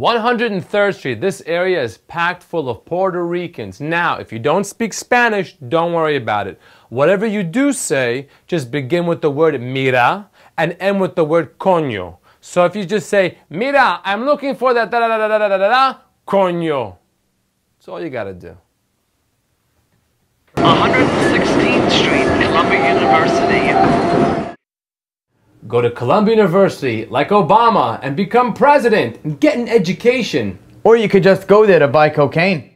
103rd Street. This area is packed full of Puerto Ricans. Now, if you don't speak Spanish, don't worry about it. Whatever you do say, just begin with the word mira and end with the word coño. So if you just say, mira, I'm looking for that da-da-da-da-da-da-da, coño. That's all you gotta do. 116th Street, Columbia University. Go to Columbia University, like Obama, and become president and get an education. Or you could just go there to buy cocaine.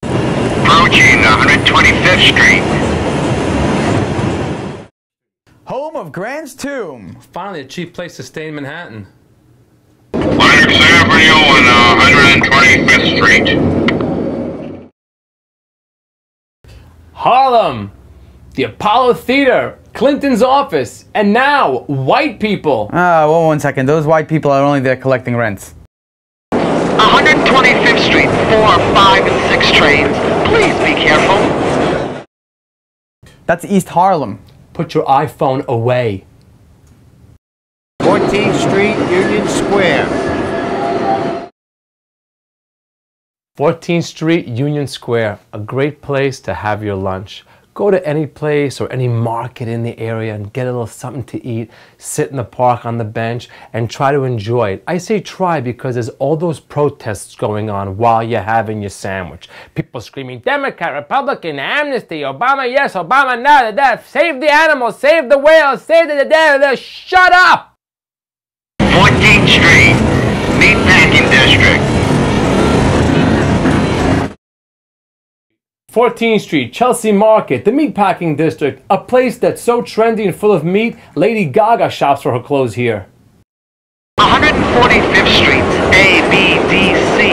Approaching 125th Street. Home of Grant's tomb. Finally, a cheap place to stay in Manhattan. Lennox Avenue and 125th Street. Harlem, the Apollo Theater, Clinton's office, and now white people. Well, 1 second. Those white people are only there collecting rents. 125th Street, 4, 5, and 6 trains. Please be careful. That's East Harlem. Put your iPhone away. 14th Street, Union Square. 14th Street, Union Square, a great place to have your lunch. Go to any place or any market in the area and get a little something to eat, sit in the park on the bench and try to enjoy it. I say try because there's all those protests going on while you're having your sandwich. People screaming, Democrat, Republican, amnesty, Obama yes, Obama no, save the animals, save the whales, save the shut up! 14th Street, Meatpacking District. 14th Street, Chelsea Market, the Meatpacking District, a place that's so trendy and full of meat, Lady Gaga shops for her clothes here. 145th Street, A, B, D, C.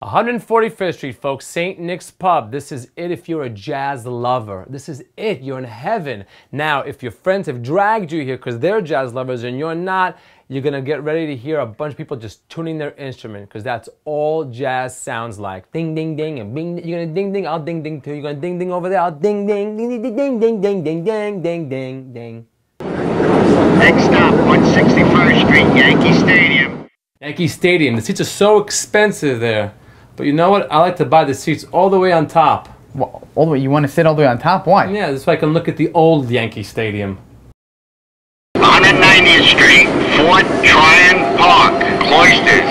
145th Street, folks, St. Nick's Pub. This is it if you're a jazz lover. This is it. You're in heaven. Now, if your friends have dragged you here because they're jazz lovers and you're not, you're going to get ready to hear a bunch of people just tuning their instrument because that's all jazz sounds like. Ding, ding, ding, and bing. You're going to ding, ding, I'll ding, ding too. You're going to ding, ding over there, I'll ding, ding, ding, ding, ding, ding, ding, ding, ding, ding, ding, ding. Next stop, 161st Street, Yankee Stadium. Yankee Stadium. The seats are so expensive there. But you know what? I like to buy the seats all the way on top. Well, all the way, you want to sit all the way on top? Why? Yeah, this way I can look at the old Yankee Stadium. 190th Street, Fort Tryon Park, Cloisters.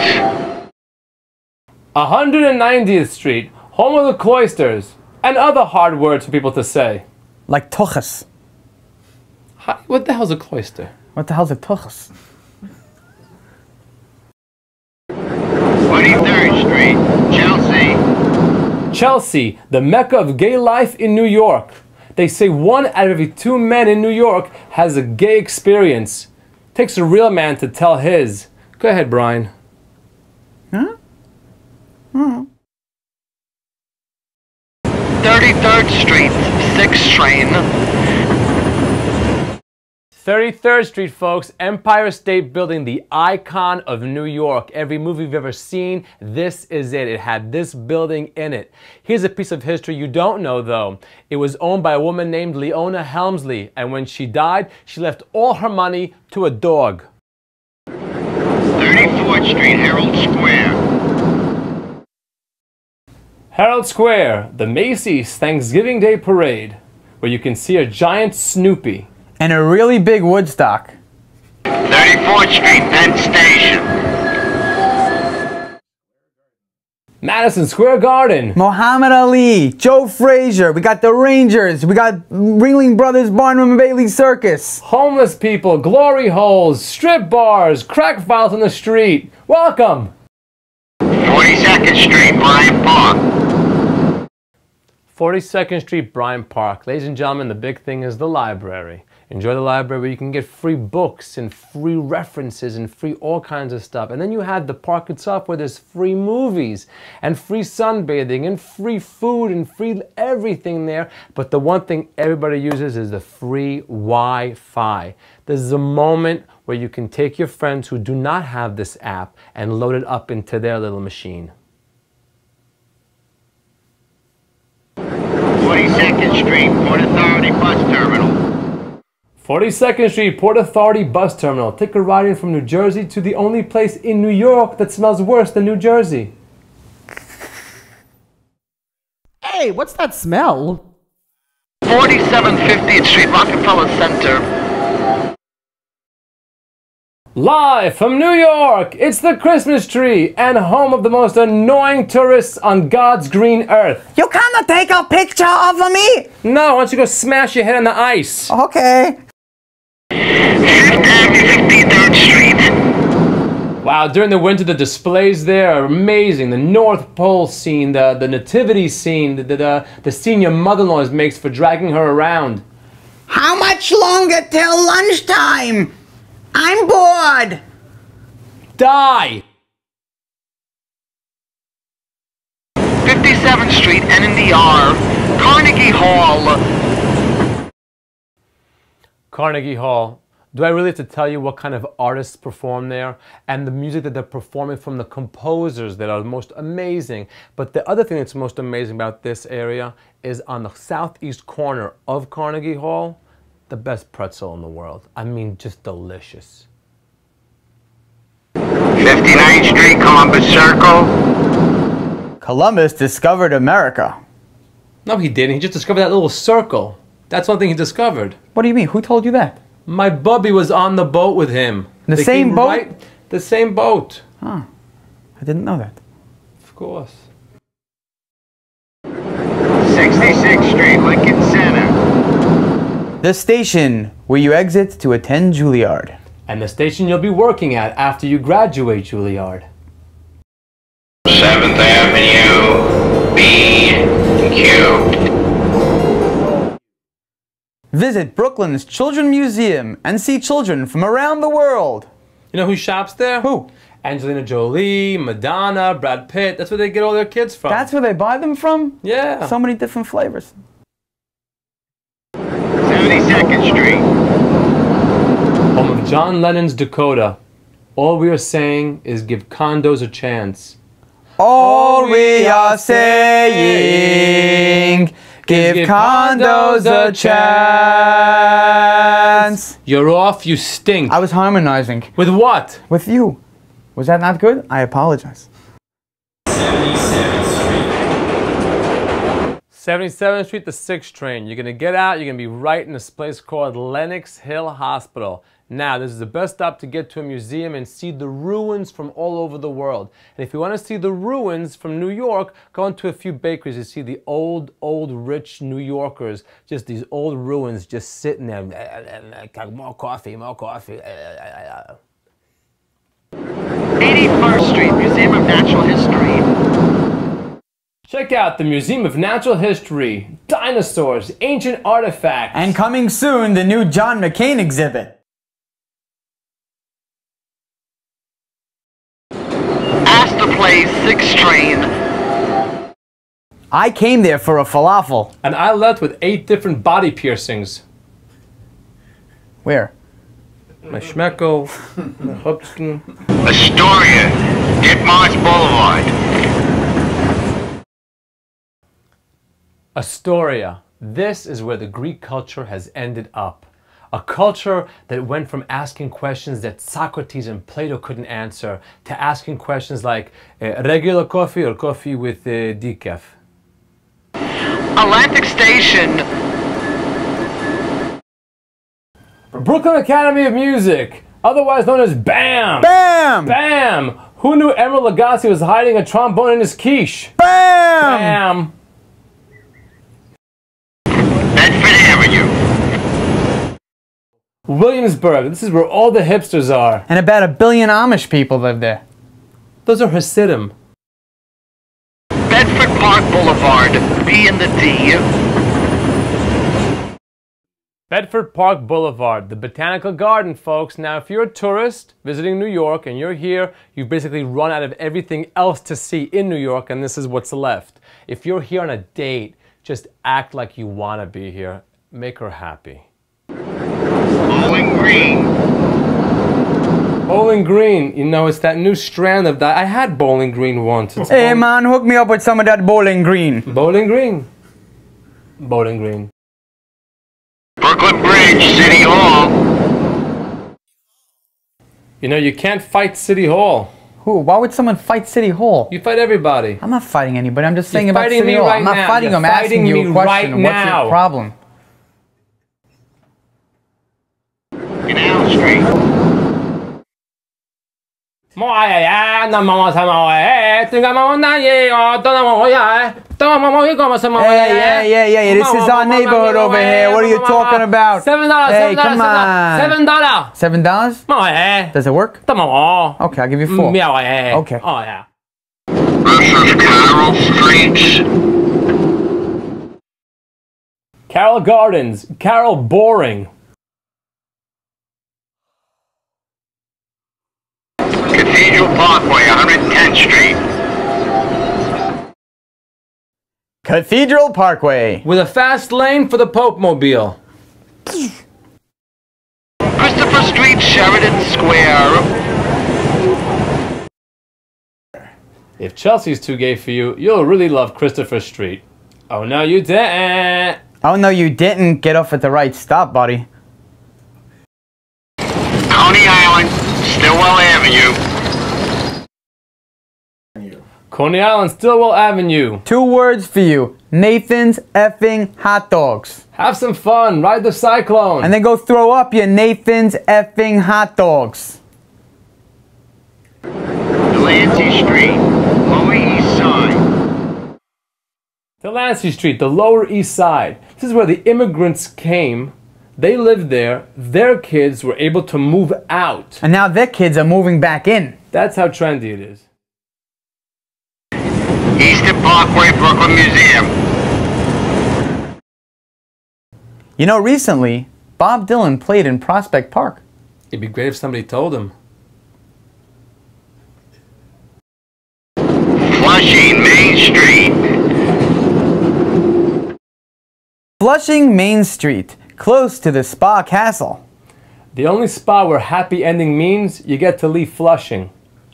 190th Street, home of the Cloisters, and other hard words for people to say. Like tuchus. What the hell's a cloister? What the hell's a tuchus? 23rd Street, Chelsea. Chelsea, the mecca of gay life in New York. They say 1 out of every 2 men in New York has a gay experience. Takes a real man to tell his. Go ahead, Brian. Huh? 33rd Street, 6 train. 33rd Street, folks, Empire State Building, the icon of New York. Every movie you've ever seen, this is it. It had this building in it. Here's a piece of history you don't know, though. It was owned by a woman named Leona Helmsley, and when she died, she left all her money to a dog. 34th Street, Herald Square. Herald Square, the Macy's Thanksgiving Day Parade, where you can see a giant Snoopy. And a really big Woodstock. 34th Street, Penn Station. Madison Square Garden. Muhammad Ali, Joe Frazier, we got the Rangers, we got Ringling Brothers, Barnum and Bailey Circus. Homeless people, glory holes, strip bars, crack files on the street. Welcome. 42nd Street, Bryant Park. 42nd Street, Bryant Park. Ladies and gentlemen, the big thing is the library. Enjoy the library where you can get free books and free references and free all kinds of stuff. And then you have the park itself where there's free movies and free sunbathing and free food and free everything there. But the one thing everybody uses is the free Wi-Fi. This is a moment where you can take your friends who do not have this app and load it up into their little machine. 42nd Street, Port Authority Bus Terminal. 42nd Street, Port Authority Bus Terminal. Take a ride in from New Jersey to the only place in New York that smells worse than New Jersey. Hey, what's that smell? 47 50th Street, Rockefeller Center. Live from New York, it's the Christmas tree and home of the most annoying tourists on God's green earth. You cannot take a picture of me? No, why don't you go smash your head on the ice? Okay. 5th Avenue, 53rd Street. Wow, during the winter, the displays there are amazing. The North Pole scene, the nativity scene, the scene your mother-in-law makes for dragging her around. How much longer till lunchtime? I'm bored. Die! 57th Street, NNDR. Carnegie Hall. Carnegie Hall. Do I really have to tell you what kind of artists perform there and the music that they're performing from, the composers that are most amazing? But the other thing that's most amazing about this area is on the southeast corner of Carnegie Hall, the best pretzel in the world. I mean, just delicious. 59th Street, Columbus Circle. Columbus discovered America. No, he didn't. He just discovered that little circle. That's one thing he discovered. What do you mean? Who told you that? My bubby was on the boat with him. The They same came boat? right- the same boat. Huh. I didn't know that. Of course. 66th Street, Lincoln Center. The station where you exit to attend Juilliard. And the station you'll be working at after you graduate, Juilliard. 7th Avenue, B and Q. Visit Brooklyn's Children's Museum and see children from around the world. You know who shops there? Who? Angelina Jolie, Madonna, Brad Pitt. That's where they get all their kids from. That's where they buy them from? Yeah. So many different flavors. 72nd Street. Home of John Lennon's Dakota. All we are saying is give condos a chance. All we are saying, give condos a chance. You're off, you stink. I was harmonizing With what? with you. Was that not good? I apologize. 77th Street, the 6th train. You're gonna get out, you're gonna be right in this place called Lenox Hill Hospital. Now, this is the best stop to get to a museum and see the ruins from all over the world. And if you want to see the ruins from New York, go into a few bakeries. You see the old, rich New Yorkers, just these old ruins just sitting there. More coffee, more coffee. 81st Street, Museum of Natural History. Check out the Museum of Natural History, dinosaurs, ancient artifacts. And coming soon, the new John McCain exhibit. Astor Place, 6th train. I came there for a falafel. And I left with 8 different body piercings. Where? My schmeckel, my hupskin. Astoria, Ditmars Boulevard. Astoria. This is where the Greek culture has ended up. A culture that went from asking questions that Socrates and Plato couldn't answer to asking questions like regular coffee or coffee with decaf. Atlantic Station. Brooklyn Academy of Music, otherwise known as BAM! Bam! BAM! Who knew Emeril Lagasse was hiding a trombone in his quiche? Bam! BAM! Bedford Avenue. Williamsburg, this is where all the hipsters are. And about 1 billion Amish people live there. Those are Hasidim. Bedford Park Boulevard, B and the D. Bedford Park Boulevard, the Botanical Garden, folks. Now, if you're a tourist visiting New York and you're here, you've basically run out of everything else to see in New York, and this is what's left. If you're here on a date, just act like you want to be here. Make her happy. Bowling Green. Bowling Green, you know, it's that new strand of that. I had Bowling Green once. It's Hey man, hook me up with some of that Bowling Green. Bowling Green. Bowling Green. Brooklyn Bridge, City Hall. You know, you can't fight City Hall. Who? Why would someone fight City Hall? You fight everybody. I'm not fighting anybody. I'm just saying You're about fighting City me Hall. right I'm not now. fighting. You're I'm asking fighting you a me question. right What's now. your problem? Canal Street. Yeah. This is our neighborhood over here. What are you talking about? $7. Hey, come on. $7. $7? Does it work? Okay, I'll give you 4. Okay. Oh yeah. This is Carroll Street. Carroll Gardens. Carroll Boring. Cathedral Parkway, 110th Street. Cathedral Parkway. With a fast lane for the Pope Mobile. Christopher Street, Sheridan Square. If Chelsea's too gay for you, you'll really love Christopher Street. Oh no, you didn't. Oh no, you didn't get off at the right stop, buddy. Coney Island, Stillwell Avenue. Coney Island, Stillwell Avenue. 2 words for you. Nathan's effing hot dogs. Have some fun. Ride the cyclone. And then go throw up your Nathan's effing hot dogs. Delancey Street, Lower East Side. Delancey Street, the Lower East Side. This is where the immigrants came. They lived there. Their kids were able to move out. And now their kids are moving back in. That's how trendy it is. Eastern Parkway, Brooklyn Museum. You know, recently, Bob Dylan played in Prospect Park. It'd be great if somebody told him. Flushing, Main Street. Flushing Main Street, close to the Spa Castle. The only spot where happy ending means you get to leave Flushing.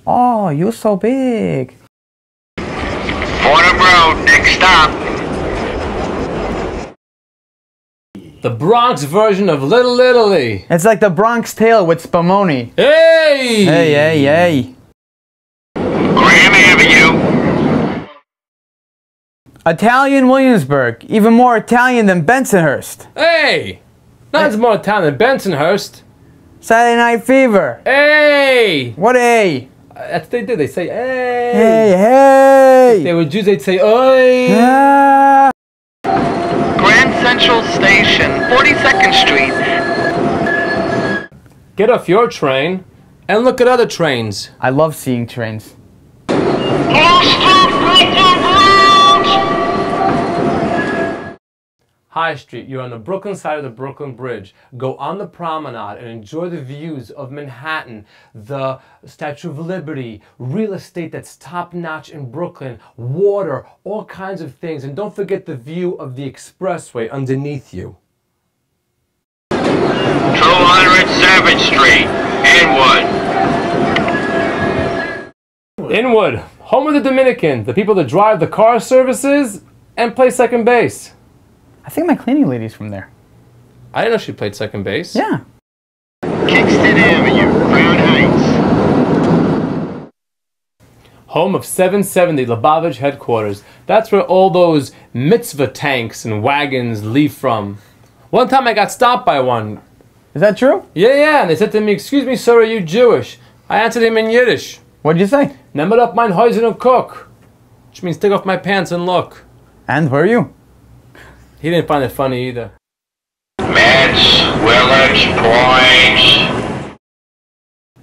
Oh, you're so big. Fordham Road, next stop. The Bronx version of Little Italy. It's like the Bronx Tale with Spumoni. Hey! Hey. Graham Avenue. Italian Williamsburg, even more Italian than Bensonhurst. Hey! Nothing's more Italian than Bensonhurst. Saturday Night Fever. Hey! What a? That's what they do. They say, hey! Hey! If they were Jews, they'd say, oi! Ah. Grand Central Station, 42nd Street. Get off your train and look at other trains. I love seeing trains. High Street, you're on the Brooklyn side of the Brooklyn Bridge. Go on the promenade and enjoy the views of Manhattan, the Statue of Liberty, real estate that's top-notch in Brooklyn, water, all kinds of things. And don't forget the view of the expressway underneath you. 207th Street, Inwood. Inwood, home of the Dominicans, the people that drive the car services and play second base. I think my cleaning lady's from there. I didn't know she played second base. Yeah. Kingston Avenue, Crown Heights. Home of 770 Lubavitch headquarters. That's where all those mitzvah tanks and wagons leave from. One time I got stopped by one. Is that true? Yeah, and they said to me, "Excuse me, sir, are you Jewish?" I answered him in Yiddish. What'd you say? Nehmet up mein Häusen und guck. Which means take off my pants and look. And where are you? He didn't find it funny either. Mets, Willits, Point.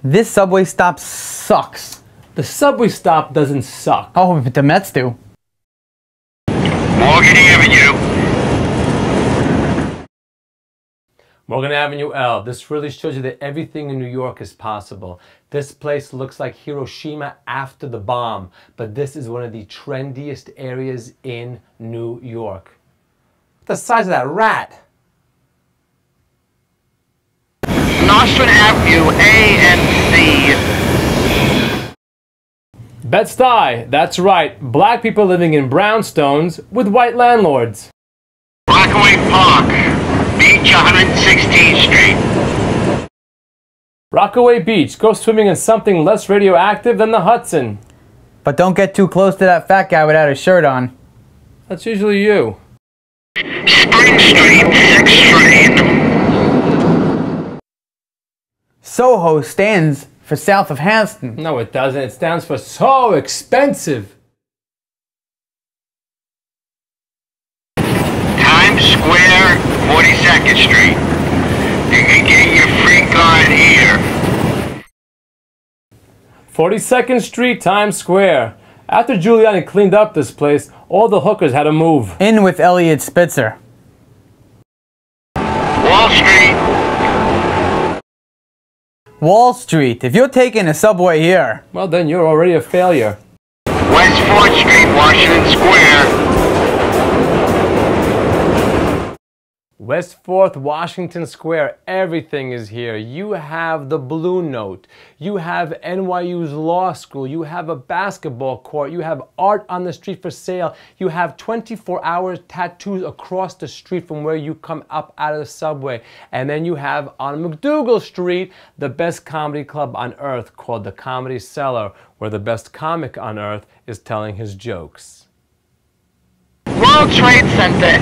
This subway stop sucks. The subway stop doesn't suck. Oh, but the Mets do. Morgan Avenue. Morgan Avenue L. This really shows you that everything in New York is possible. This place looks like Hiroshima after the bomb, but this is one of the trendiest areas in New York. The size of that rat. Nostrand Avenue, A and C. Bed-Stuy, that's right. Black people living in brownstones with white landlords. Rockaway Park, Beach 116th Street. Rockaway Beach. Go swimming in something less radioactive than the Hudson. But don't get too close to that fat guy without a shirt on. That's usually you. Spring Street, 6th train. Soho stands for south of Hampton. No, it doesn't. It stands for so expensive. Times Square, 42nd Street. You can get your freak on here. 42nd Street, Times Square. After Giuliani cleaned up this place, all the hookers had to move. In with Elliot Spitzer. Wall Street. Wall Street. If you're taking a subway here, Well, then you're already a failure. West 4th Street, Washington Square. West 4th, Washington Square, everything is here. You have the Blue Note, you have NYU's law school, you have a basketball court, you have art on the street for sale, you have 24-hour tattoos across the street from where you come up out of the subway. And then you have on McDougal Street, the best comedy club on earth called the Comedy Cellar, where the best comic on earth is telling his jokes. World Trade Center.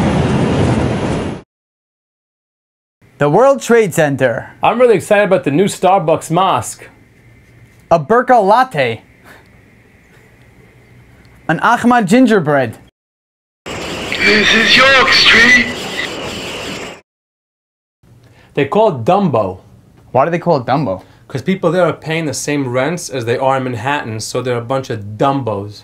the World Trade Center, I'm really excited about the new Starbucks mosque. a Birka latte, an Ahmad gingerbread, This is York Street. They call it Dumbo, why do they call it Dumbo? because people there are paying the same rents as they are in Manhattan, so they're a bunch of Dumbos.